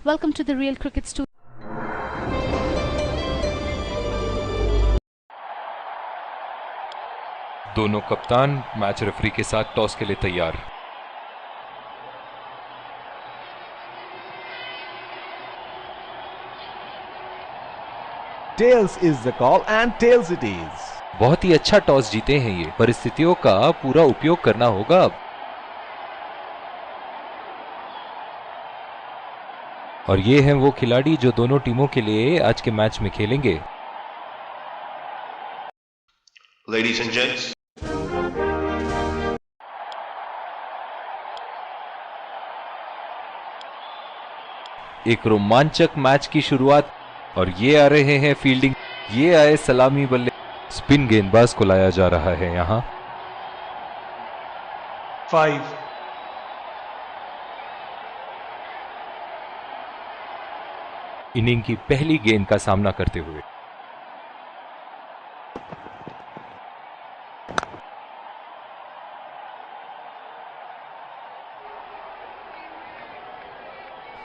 Welcome to the Real Cricket Studio. दोनों कप्तान match referee के साथ टॉस के लिए तैयार। Tails is the call and tails it is. बहुत ही अच्छा टॉस जीते हैं ये। परिस्थितियों का पूरा उपयोग करना होगा अब। और ये हैं वो खिलाड़ी जो दोनों टीमों के लिए आज के मैच में खेलेंगे। Ladies and gents. एक रोमांचक मैच की शुरुआत और ये आ रहे हैं फील्डिंग, ये आए सलामी बल्ले। स्पिन गेंदबाज को लाया जा रहा है यहां। 5. इनिंग की पहली गेंद का सामना करते हुए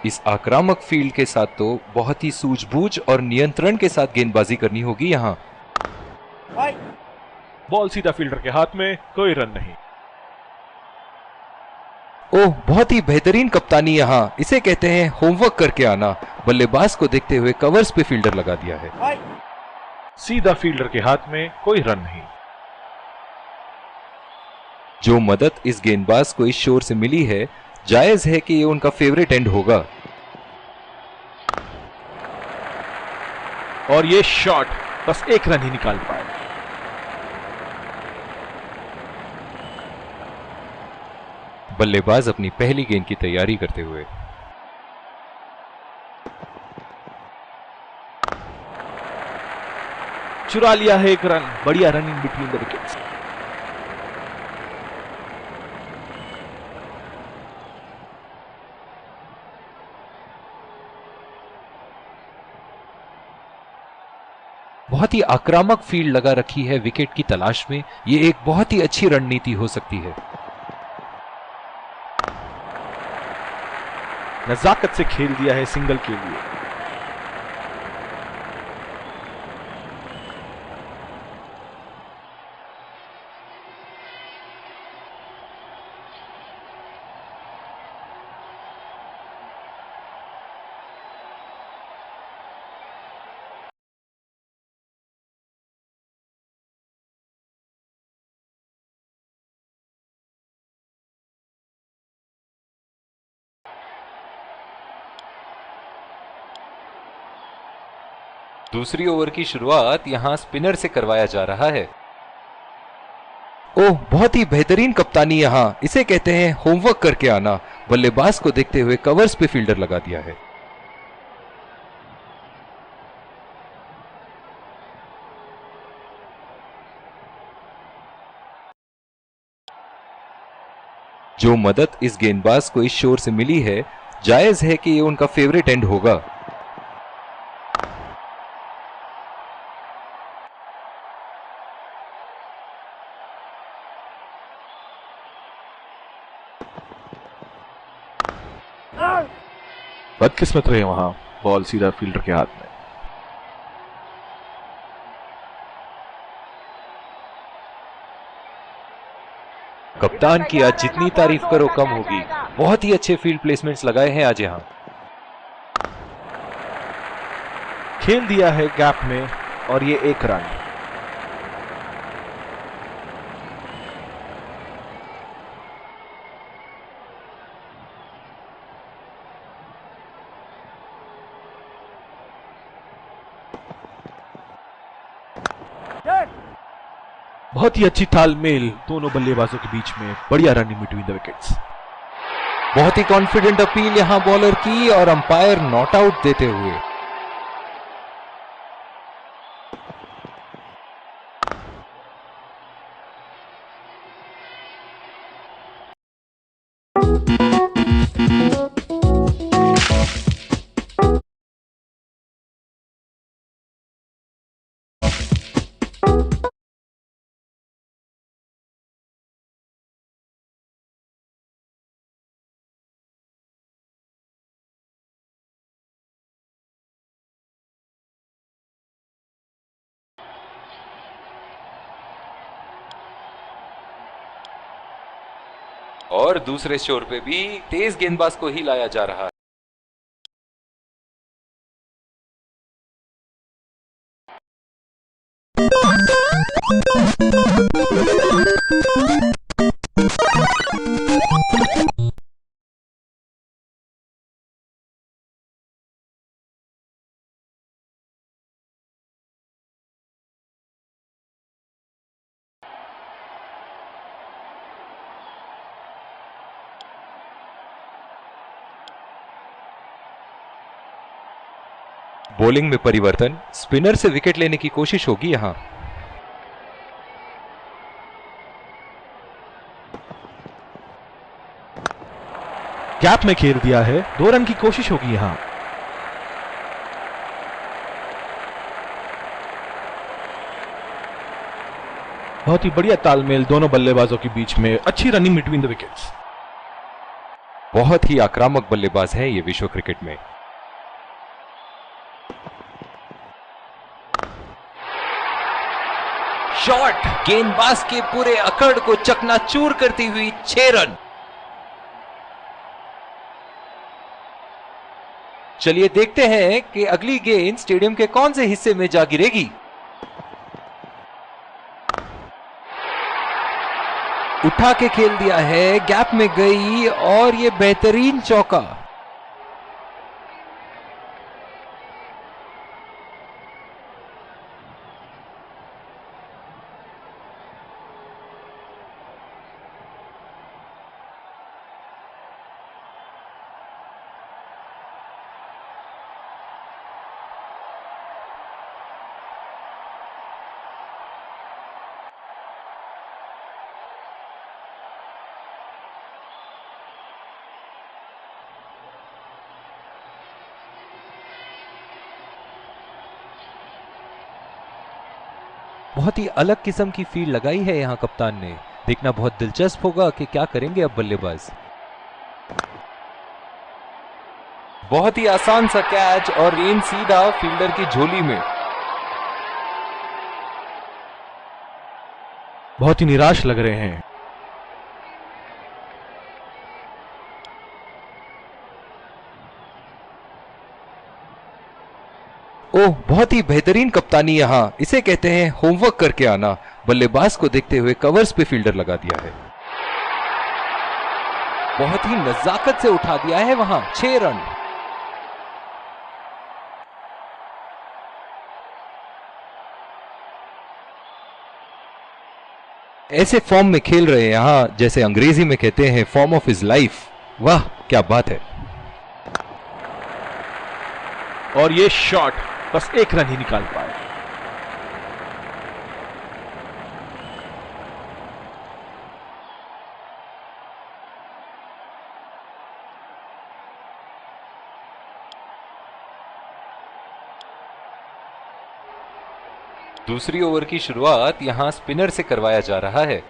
इस आक्रामक फील्ड के साथ तो बहुत ही सूझबूझ और नियंत्रण के साथ गेंदबाजी करनी होगी यहां। बॉल सीधा फील्डर के हाथ में, कोई रन नहीं। ओह, बहुत ही बेहतरीन कप्तानी यहां। इसे कहते हैं होमवर्क करके आना। बल्लेबाज को देखते हुए कवर्स पे फील्डर लगा दिया है। सीधा फील्डर के हाथ में, कोई रन नहीं। जो मदद इस गेंदबाज को इस शोर से मिली है, जायज है कि ये उनका फेवरेट एंड होगा। और ये शॉट बस एक रन ही निकाल पाए। बल्लेबाज अपनी पहली गेंद की तैयारी करते हुए चुरा लिया है एक रन। बढ़िया run in between the wickets. बहुत ही आक्रामक फील्ड लगा रखी है विकेट की तलाश में। ये एक बहुत ही अच्छी रणनीति हो सकती है। नजाकत से खेल दिया है सिंगल के लिए। दूसरी ओवर की शुरुआत यहां स्पिनर से करवाया जा रहा है। ओह, बहुत ही बेहतरीन कप्तानी यहां। इसे कहते हैं होमवर्क करके आना। बल्लेबाज को देखते हुए कवर्स पे फील्डर लगा दिया है। जो मदद इस गेंदबाज को इस शोर से मिली है, जायज है कि ये उनका फेवरेट एंड होगा। बदकिस्मत रहे वहां, बॉल सीधा फील्डर के हाथ में। कप्तान की आज जितनी तारीफ करो कम होगी। बहुत ही अच्छे फील्ड प्लेसमेंट्स लगाए हैं आज यहां। खेल दिया है गैप में और ये एक रन। बहुत ही अच्छी तालमेल दोनों बल्लेबाजों के बीच में। बढ़िया run in between the wickets. बहुत ही कॉन्फिडेंट अपील यहां बॉलर की और अंपायर नॉट आउट देते हुए और दूसरे छोर पे भी तेज गेंदबाज को ही लाया जा रहा है। बॉलिंग में परिवर्तन, स्पिनर से विकेट लेने की कोशिश होगी यहां। गैप में खेल दिया है, 2 रन की कोशिश होगी यहां। बहुत ही बढ़िया तालमेल दोनों बल्लेबाजों के बीच में, अच्छी रनिंग बिटवीन द विकेट्स। बहुत ही आक्रामक बल्लेबाज हैं ये विश्व क्रिकेट में। शॉट, गेंदबाज के पूरे अकड़ को चकनाचूर करती हुई 6 रन। चलिए देखते हैं कि अगली गेंद स्टेडियम के कौन से हिस्से में जा गिरेगी। उठा के खेल दिया है, गैप में गई और ये बेहतरीन चौका। बहुत ही अलग किस्म की फील्ड लगाई है यहां कप्तान ने। देखना बहुत दिलचस्प होगा कि क्या करेंगे अब बल्लेबाज। बहुत ही आसान सा कैच और गेंद सीधा फील्डर की झोली में। बहुत ही निराश लग रहे हैं। ओह, बहुत ही बेहतरीन कप्तानी यहां। इसे कहते हैं होमवर्क करके आना। बल्लेबाज को देखते हुए कवर्स पे फील्डर लगा दिया है। बहुत ही नजाकत से उठा दिया है वहां। 6 रन। ऐसे फॉर्म में खेल रहे हैं यहां, जैसे अंग्रेजी में कहते हैं फॉर्म ऑफ हिज लाइफ। वाह क्या बात है। और ये शॉट बस 1 रन ही निकाल पाए। दूसरी ओवर की शुरुआत यहां स्पिनर से करवाया जा रहा है।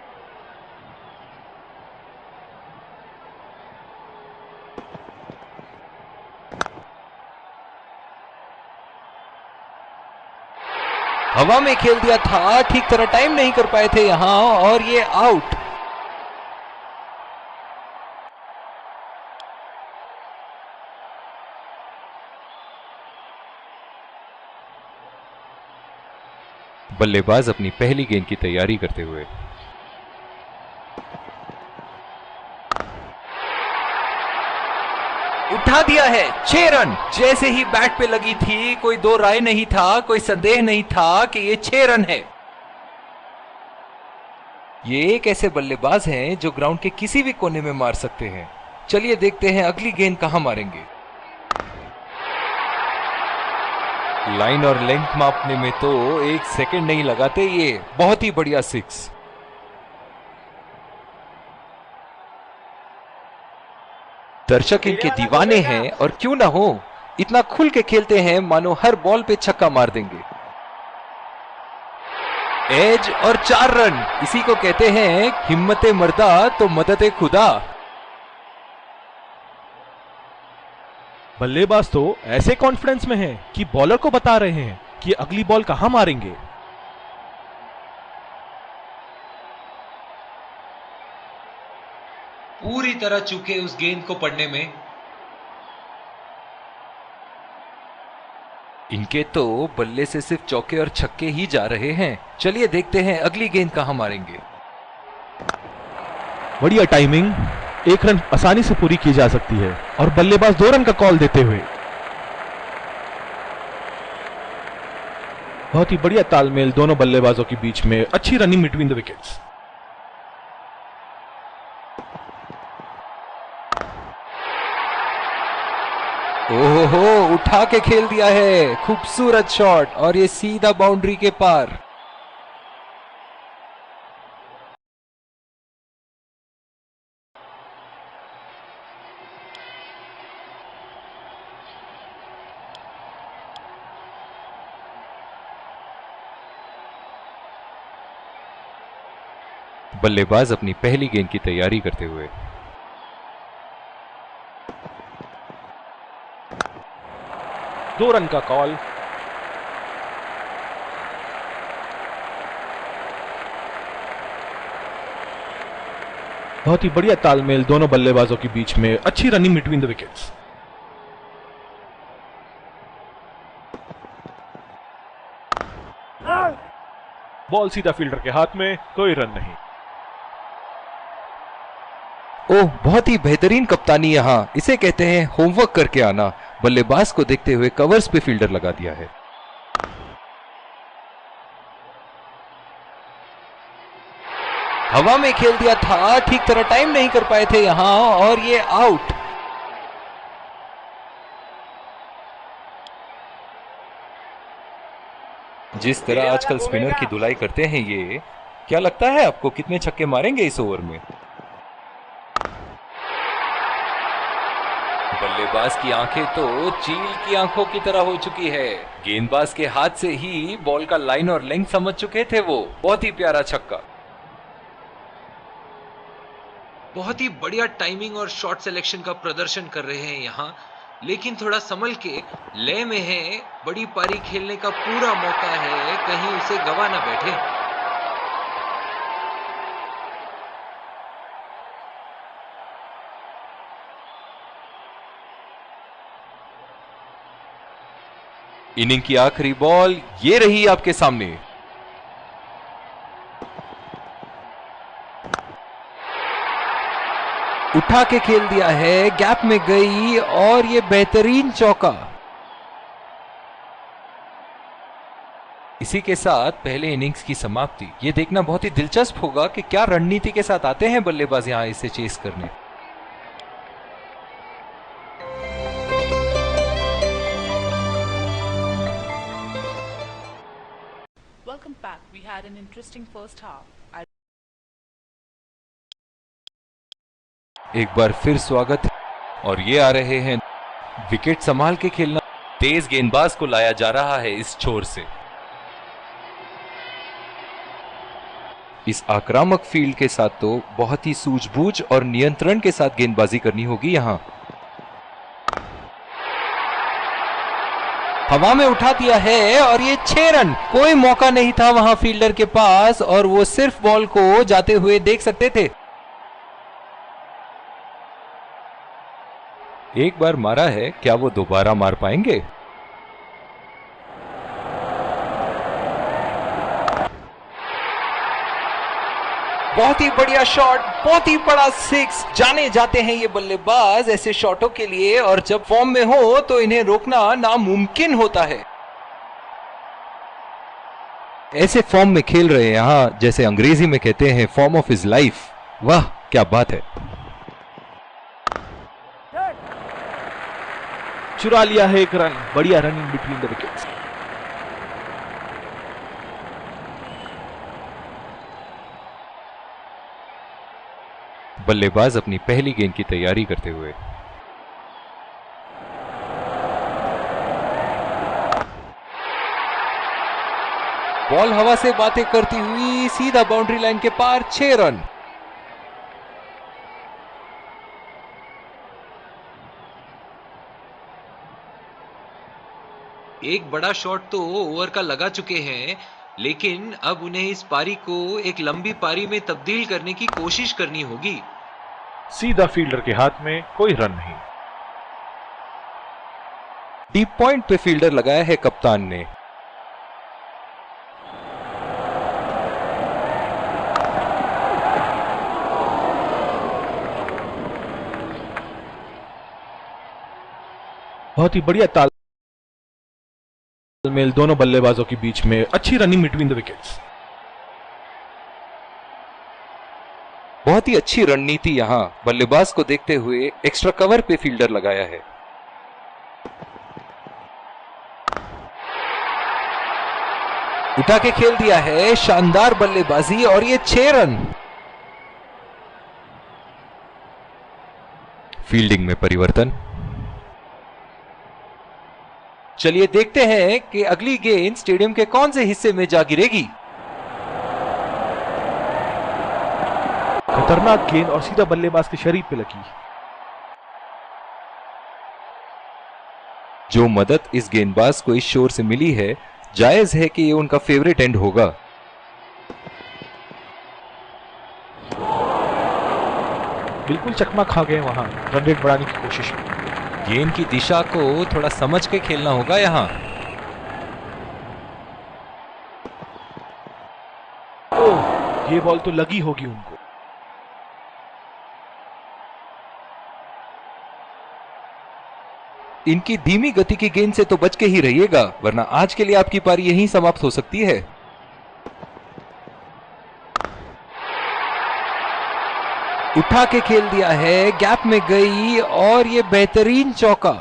हवा में खेल दिया था, ठीक तरह टाइम नहीं कर पाए थे यहां और ये आउट। बल्लेबाज अपनी पहली गेंद की तैयारी करते हुए। उठा दिया है। 6 रन। जैसे ही बैट पे लगी थी, कोई दो राय नहीं था, कोई संदेह नहीं था कि ये 6 रन है। ये एक ऐसे बल्लेबाज हैं जो ग्राउंड के किसी भी कोने में मार सकते हैं। चलिए देखते हैं अगली गेंद कहां मारेंगे। लाइन और लेंथ मापने में तो 1 सेकंड नहीं लगाते ये। बहुत ही बढ़िया 6। दर्शक इनके दीवाने हैं और क्यों ना हो, इतना खुल के खेलते हैं मानो हर बॉल पे छक्का मार देंगे। एज और 4 रन। इसी को कहते हैं हिम्मते मर्दा तो मदद खुदा। बल्लेबाज तो ऐसे कॉन्फिडेंस में हैं कि बॉलर को बता रहे हैं कि अगली बॉल कहां मारेंगे। पूरी तरह चूके उस गेंद को पढ़ने में। इनके तो बल्ले से सिर्फ चौके और छक्के ही जा रहे हैं। चलिए देखते हैं अगली गेंद कहां मारेंगे। बढ़िया टाइमिंग, एक रन आसानी से पूरी की जा सकती है और बल्लेबाज 2 रन का कॉल देते हुए। बहुत ही बढ़िया तालमेल दोनों बल्लेबाजों के बीच में, अच्छी रनिंग बिटवीन द विकेट्स। ओहो, उठा के खेल दिया है, खूबसूरत शॉट और ये सीधा बाउंड्री के पार। बल्लेबाज अपनी पहली गेंद की तैयारी करते हुए। दो रन का कॉल। बहुत ही बढ़िया तालमेल दोनों बल्लेबाजों के बीच में, अच्छी running between the wickets. Ball सीधा फील्डर के हाथ में, कोई रन नहीं। ओह, बहुत ही बेहतरीन कप्तानी यहां, इसे कहते हैं होमवर्क करके आना। बल्लेबाज को देखते हुए कवर्स पे फील्डर लगा दिया है। हवा में खेल दिया था, ठीक तरह टाइम नहीं कर पाए थे यहां और ये आउट। जिस तरह आजकल स्पिनर की धुलाई करते हैं ये, क्या लगता है आपको कितने छक्के मारेंगे इस ओवर में? बल्लेबाज की आंखें तो चील की आंखों की तरह हो चुकी है। गेंदबाज के हाथ से ही बॉल का लाइन और लेंथ समझ चुके थे वो। बहुत ही प्यारा छक्का। बहुत ही बढ़िया टाइमिंग और शॉट सिलेक्शन का प्रदर्शन कर रहे हैं यहां, लेकिन थोड़ा संभल के, लय में है, बड़ी पारी खेलने का पूरा मौका है, कहीं उसे गवा ना बैठे। इनिंग की आखिरी बॉल ये रही आपके सामने। उठा के खेल दिया है, गैप में गई और ये बेहतरीन चौका। इसी के साथ पहले इनिंग्स की समाप्ति। ये देखना बहुत ही दिलचस्प होगा कि क्या रणनीति के साथ आते हैं बल्लेबाज यहां इसे चेस करने। Welcome back. We had an interesting first half. एक बार फिर स्वागत है और ये आ रहे हैं विकेट संभाल के खेलना। तेज गेंदबाज को लाया जा रहा है इस छोर से। इस आक्रामक फील्ड के साथ तो बहुत ही सूझबूझ और नियंत्रण के साथ गेंदबाजी करनी होगी यहां। हवा में उठा दिया है और ये 6 रन। कोई मौका नहीं था वहां फील्डर के पास और वो सिर्फ बॉल को जाते हुए देख सकते थे। एक बार मारा है, क्या वो दोबारा मार पाएंगे? बहुत ही बढ़िया शॉट, बहुत ही बड़ा 6। जाने जाते हैं ये बल्लेबाज ऐसे शॉटों के लिए, और जब फॉर्म में हो तो इन्हें रोकना नामुमकिन होता है। ऐसे फॉर्म में खेल रहे हैं यहां, जैसे अंग्रेजी में कहते हैं फॉर्म ऑफ हिज लाइफ। वाह क्या बात है। चुरा लिया है एक रन। बढ़िया रनिंग बिटवीन द विकेट्स। बल्लेबाज अपनी पहली गेंद की तैयारी करते हुए। बॉल हवा से बातें करती हुई सीधा बाउंड्री लाइन के पार, 6 रन। एक बड़ा शॉट तो ओवर का लगा चुके हैं, लेकिन अब उन्हें इस पारी को एक लंबी पारी में तब्दील करने की कोशिश करनी होगी। सीधा फील्डर के हाथ में, कोई रन नहीं। डीप पॉइंट पे फील्डर लगाया है कप्तान ने। बहुत ही बढ़िया तालमेल दोनों बल्लेबाजों के बीच में, अच्छी रनिंग बिटवीन द विकेट्स। बहुत ही अच्छी रणनीति यहां बल्लेबाज को देखते हुए एक्स्ट्रा कवर पे फील्डर लगाया है। उठा के खेल दिया है, शानदार बल्लेबाजी और ये 6 रन। फील्डिंग में परिवर्तन। चलिए देखते हैं कि अगली गेंद स्टेडियम के कौन से हिस्से में जा गिरेगी। खतरनाक गेंद और सीधा बल्लेबाज के शरीर पे लगी। जो मदद इस गेंदबाज को इस शोर से मिली है, जायज है कि ये उनका फेवरेट एंड होगा। बिल्कुल चकमा खा गए वहां रन रेट बढ़ाने की कोशिश में। गेंद की दिशा को थोड़ा समझ के खेलना होगा यहां। ओह, ये बॉल तो लगी होगी उनको। इनकी धीमी गति की गेंद से तो बच के ही रहिएगा, वरना आज के लिए आपकी पारी यहीं समाप्त हो सकती है। उठा के खेल दिया है, गैप में गई और ये बेहतरीन चौका।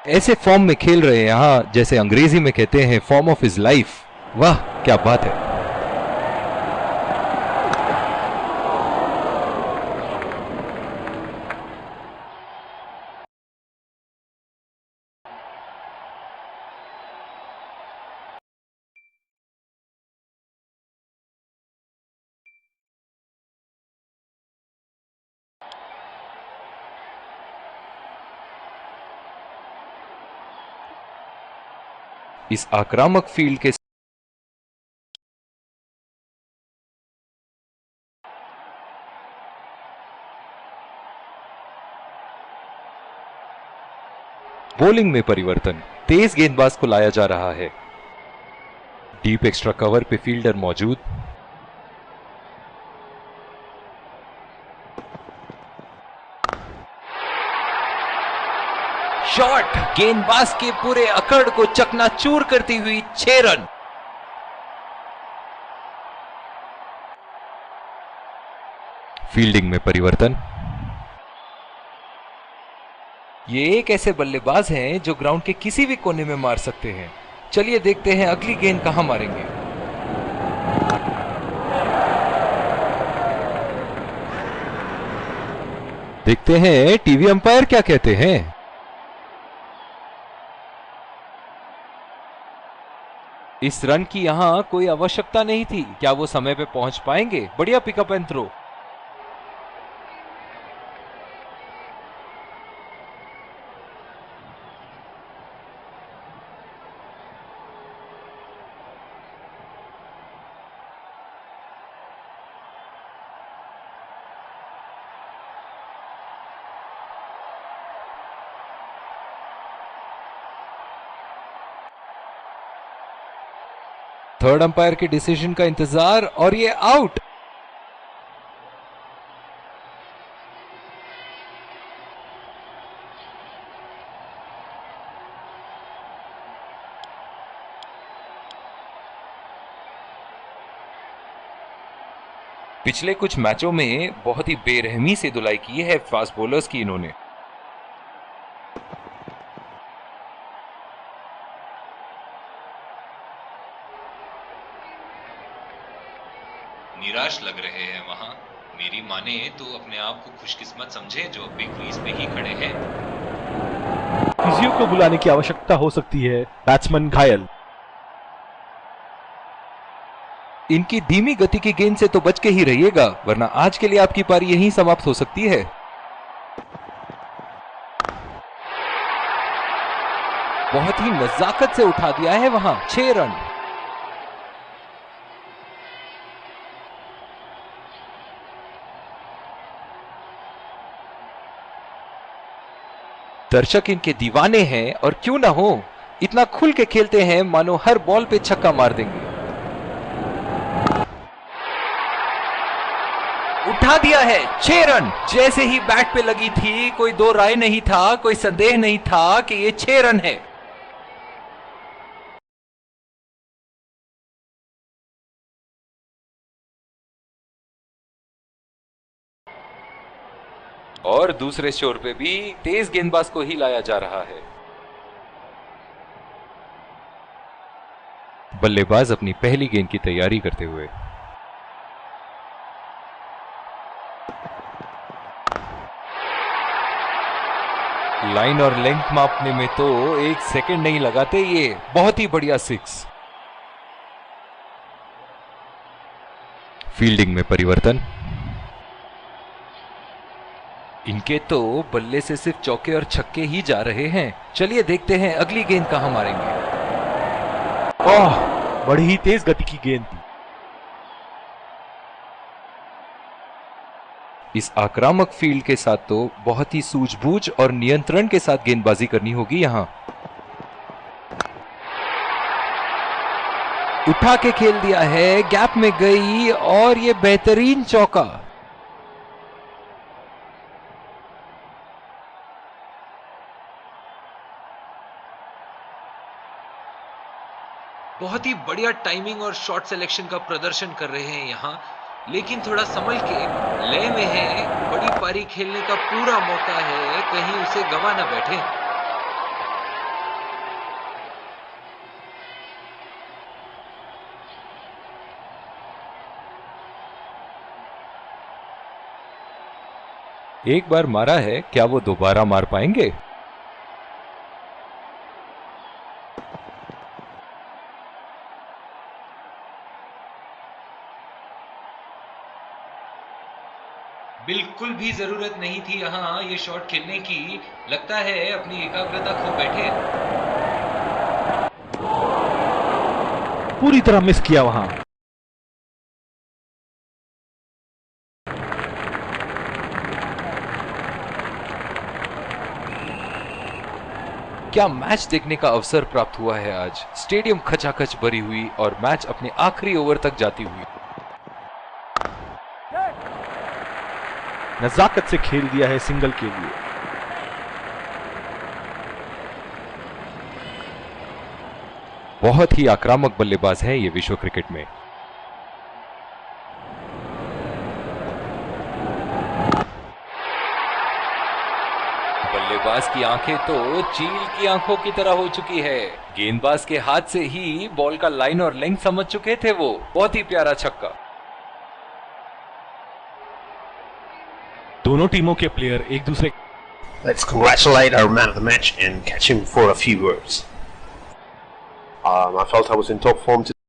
ऐसे फॉर्म में खेल रहे हैं यहां, जैसे अंग्रेजी में कहते हैं फॉर्म ऑफ हिज लाइफ। वाह क्या बात है। इस आक्रामक फील्ड के बॉलिंग में परिवर्तन। तेज गेंदबाज को लाया जा रहा है। डीप एक्स्ट्रा कवर पे फील्डर मौजूद। शॉट गेंदबाज के पूरे अकड़ को चकनाचूर करती हुई 6 रन। फील्डिंग में परिवर्तन। ये एक ऐसे बल्लेबाज हैं जो ग्राउंड के किसी भी कोने में मार सकते हैं। चलिए देखते हैं अगली गेंद कहां मारेंगे। देखते हैं टीवी अंपायर क्या कहते हैं। इस रन की यहां कोई आवश्यकता नहीं थी। क्या वो समय पे पहुंच पाएंगे? बढ़िया pickup and throw. Third umpire के डिसीजन का इंतजार और ये आउट। पिछले कुछ मैचों में बहुत ही बेरहमी से धुलाई की है फास्ट बॉलर्स की इन्होंने। निराश लग रहे हैं वहां। मेरी माने तो अपने आप को खुशकिस्मत समझे जो अभी क्रीज पे ही खड़े हैं। फिजियो को बुलाने की आवश्यकता हो सकती है। बैट्समैन घायल। इनकी धीमी गति की गेंद से तो बच के ही रहिएगा, वरना आज के लिए आपकी पारी यहीं समाप्त हो सकती है। बहुत ही नजाकत से उठा दिया है वहां, 6 रन। दर्शक इनके दीवाने हैं और क्यों ना हो, इतना खुल के खेलते हैं मानो हर बॉल पे छक्का मार देंगे। उठा दिया है, 6 रन। जैसे ही बैट पे लगी थी कोई दो राय नहीं था, कोई संदेह नहीं था कि ये 6 रन है। और दूसरे छोर पे भी तेज गेंदबाज को ही लाया जा रहा है। बल्लेबाज अपनी पहली गेंद की तैयारी करते हुए। लाइन और लेंथ मापने में तो 1 सेकंड नहीं लगाते ये। बहुत ही बढ़िया 6। फील्डिंग में परिवर्तन। इनके तो बल्ले से सिर्फ चौके और छक्के ही जा रहे हैं। चलिए देखते हैं अगली गेंद कहां मारेंगे। ओह, बड़ी ही तेज गति की गेंद थी। इस आक्रामक फील्ड के साथ तो बहुत ही सूझबूझ और नियंत्रण के साथ गेंदबाजी करनी होगी यहां। उठा के खेल दिया है, गैप में गई और ये बेहतरीन चौका। बहुत ही बढ़िया टाइमिंग और शॉट सिलेक्शन का प्रदर्शन कर रहे हैं यहां, लेकिन थोड़ा संभल के, लय में है। बड़ी पारी खेलने का पूरा मौका है, कहीं उसे गवा ना बैठे। एक बार मारा है, क्या वो दोबारा मार पाएंगे? बिल्कुल भी जरूरत नहीं थी यहां ये शॉट खेलने की। लगता है अपनी एकाग्रता खो बैठे। पूरी तरह मिस किया वहां। क्या मैच देखने का अवसर प्राप्त हुआ है आज। स्टेडियम खचाखच भरी हुई और मैच अपने आखिरी ओवर तक जाती हुई। नजाकत से खेल दिया है सिंगल के लिए। बहुत ही आक्रामक बल्लेबाज है ये विश्व क्रिकेट में। बल्लेबाज की आंखें तो चील की आंखों की तरह हो चुकी है। गेंदबाज के हाथ से ही बॉल का लाइन और लेंथ समझ चुके थे वो। बहुत ही प्यारा छक्का। दोनों टीमों के प्लेयर एक दूसरे। Let's congratulate our man of the match and catch him for a few words. I felt I was in top form today.